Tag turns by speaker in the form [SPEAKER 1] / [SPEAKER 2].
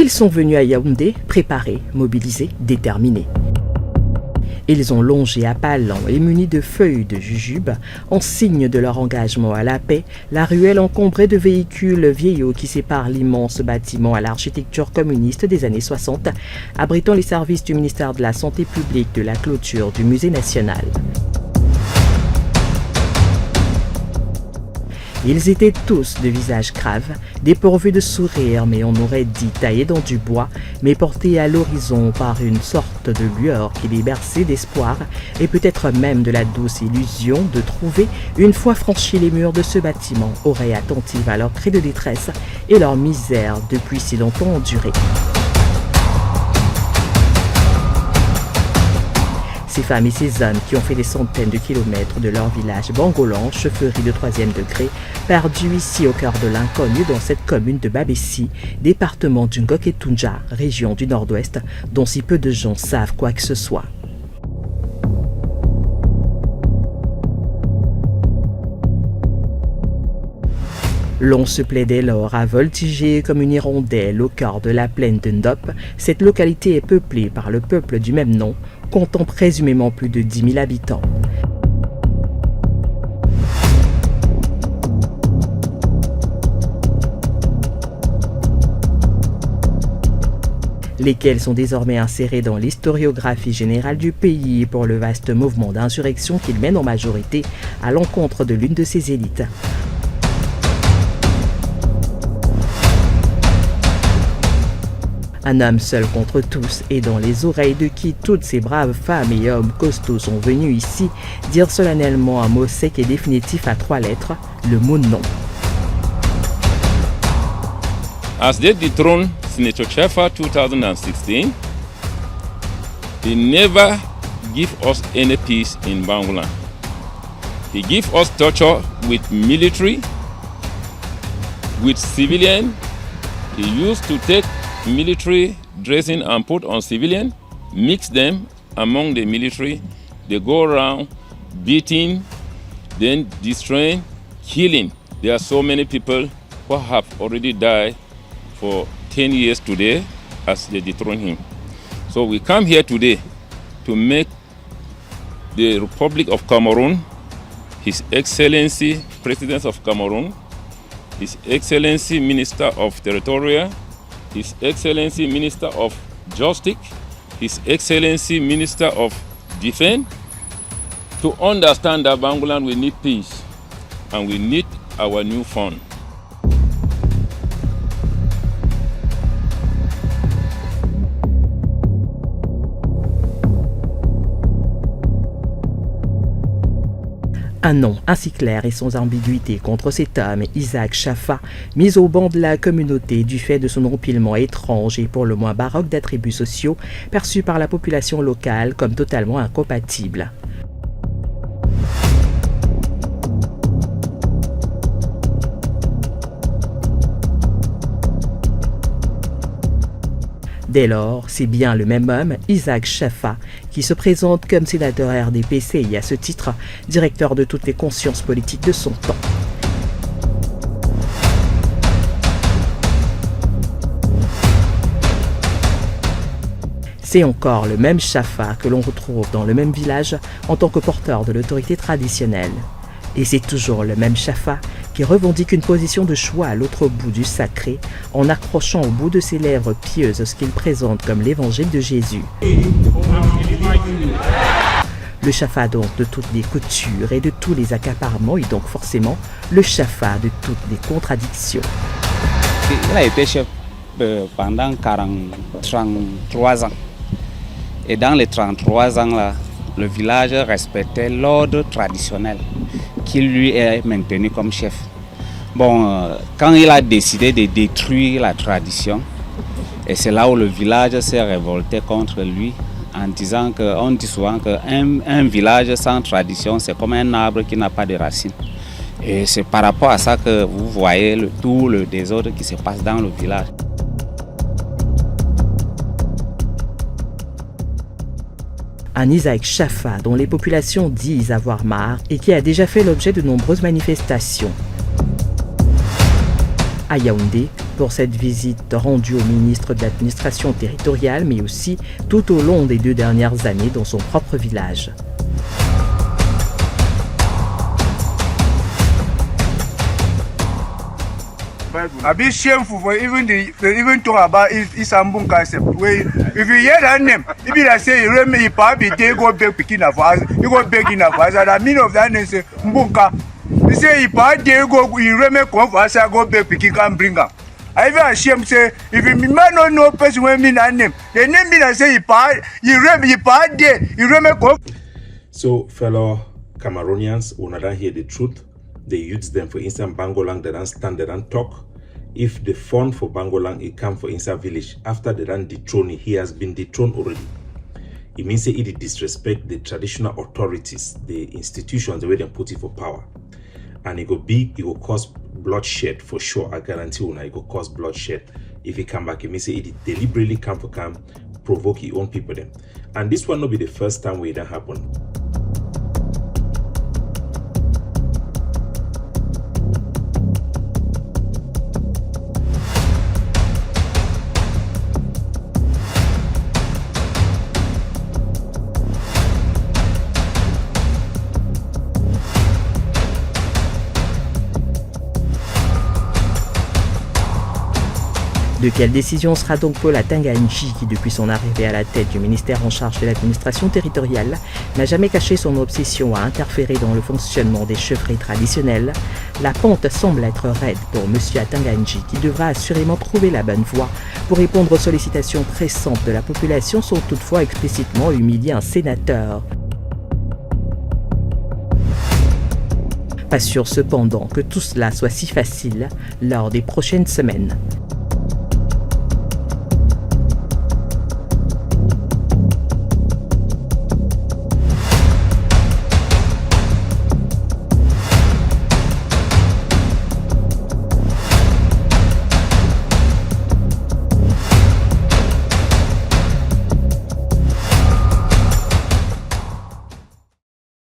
[SPEAKER 1] Ils sont venus à Yaoundé, préparés, mobilisés, déterminés. Ils ont longé à pas lents et munis de feuilles de jujube, en signe de leur engagement à la paix, la ruelle encombrée de véhicules vieillots qui séparent l'immense bâtiment à l'architecture communiste des années 60, abritant les services du ministère de la Santé publique de la clôture du Musée national. Ils étaient tous de visage grave, dépourvus de sourire, mais on aurait dit taillés dans du bois, mais portés à l'horizon par une sorte de lueur qui les berçait d'espoir et peut-être même de la douce illusion de trouver, une fois franchis les murs de ce bâtiment, oreille attentive à leurs cris de détresse et leur misère depuis si longtemps endurée. Ces femmes et ces hommes qui ont fait des centaines de kilomètres de leur village Bangolan, chefferie de 3e degré, perdus ici au cœur de l'inconnu dans cette commune de Babessi, département du Ngok-et-Toundja, région du nord-ouest, dont si peu de gens savent quoi que ce soit. L'on se plaît dès lors à voltiger comme une hirondelle au cœur de la plaine de Ndop. Cette localité est peuplée par le peuple du même nom, comptant présumément plus de 10 000 habitants. Lesquels sont désormais insérés dans l'historiographie générale du pays pour le vaste mouvement d'insurrection qu'il mène en majorité à l'encontre de l'une de ses élites. Un homme seul contre tous et dans les oreilles de qui toutes ces braves femmes et hommes costauds sont venus ici dire solennellement un mot sec et définitif à 3 lettres, le mot non.
[SPEAKER 2] As they dethroned Senator Chaffa 2016, he never give us any peace in Bangolan. He give us torture with military, with civilian. He used to take military dressing and put on civilian, mix them among the military. They go around beating, then destroying, killing. There are so many people who have already died for 10 years today as they dethrone him. So we come here today to make the Republic of Cameroon, His Excellency President of Cameroon, His Excellency Minister of Territorial, His Excellency Minister of Justice, His Excellency Minister of Defense, to understand that Bangolan we need peace and we need our new fund.
[SPEAKER 1] Un nom ainsi clair et sans ambiguïté contre cet homme, Isaac Chaffa, mis au banc de la communauté du fait de son empilement étrange et pour le moins baroque d'attributs sociaux perçus par la population locale comme totalement incompatibles. Dès lors, c'est bien le même homme, Isaac Chaffa, qui se présente comme sénateur RDPC et à ce titre, directeur de toutes les consciences politiques de son temps. C'est encore le même Chaffa que l'on retrouve dans le même village en tant que porteur de l'autorité traditionnelle. Et c'est toujours le même Chaffa qui revendique une position de choix à l'autre bout du sacré en accrochant au bout de ses lèvres pieuses ce qu'il présente comme l'évangile de Jésus. Le Chaffa donc de toutes les coutures et de tous les accaparements et donc forcément le Chaffa de toutes les contradictions.
[SPEAKER 3] Il a été chef pendant 33 ans. Et dans les 33 ans là, le village respectait l'ordre traditionnel qui lui est maintenu comme chef. Bon, quand il a décidé de détruire la tradition, et c'est là où le village s'est révolté contre lui en disant on dit souvent qu'un village sans tradition, c'est comme un arbre qui n'a pas de racines. Et c'est par rapport à ça que vous voyez tout le désordre qui se passe dans le village.
[SPEAKER 1] Un Isaac Chaffa dont les populations disent avoir marre et qui a déjà fait l'objet de nombreuses manifestations. à Yaoundé pour cette visite rendue au ministre de l'administration territoriale, mais aussi tout au long des 2 dernières années dans son propre village.
[SPEAKER 4] A bit shameful for even talk about Isambun concept. If you hear that name, if you say you remember probably they go beg picking of us, you go begging of us, and the meaning of that name is Mbunka. You say if I they go, you remember come for us, I go beg picking can bring up. I even ashamed say if you man don't know person when mean that name, the name mean I say you remember come.
[SPEAKER 5] So fellow Cameroonians, when I don't hear the truth, they use them for instance Bangolang, they don't stand, they don't talk. If the fund for Bangolang it come for inside village, after they don't dethrone he has been dethroned already. It means that it disrespect the traditional authorities, the institutions, the way they put it for power. And it go big, it will cause bloodshed for sure. I guarantee you now it will cause bloodshed. If it come back, it means that it deliberately come for provoke your own people them. And this will not be the first time where that happen.
[SPEAKER 1] De quelle décision sera donc Paul Atanga Nji, qui depuis son arrivée à la tête du ministère en charge de l'administration territoriale, n'a jamais caché son obsession à interférer dans le fonctionnement des chefferies traditionnelles? La pente semble être raide pour M. Atanga Nji, qui devra assurément trouver la bonne voie pour répondre aux sollicitations pressantes de la population sans toutefois explicitement humilier un sénateur. Pas sûr cependant que tout cela soit si facile lors des prochaines semaines.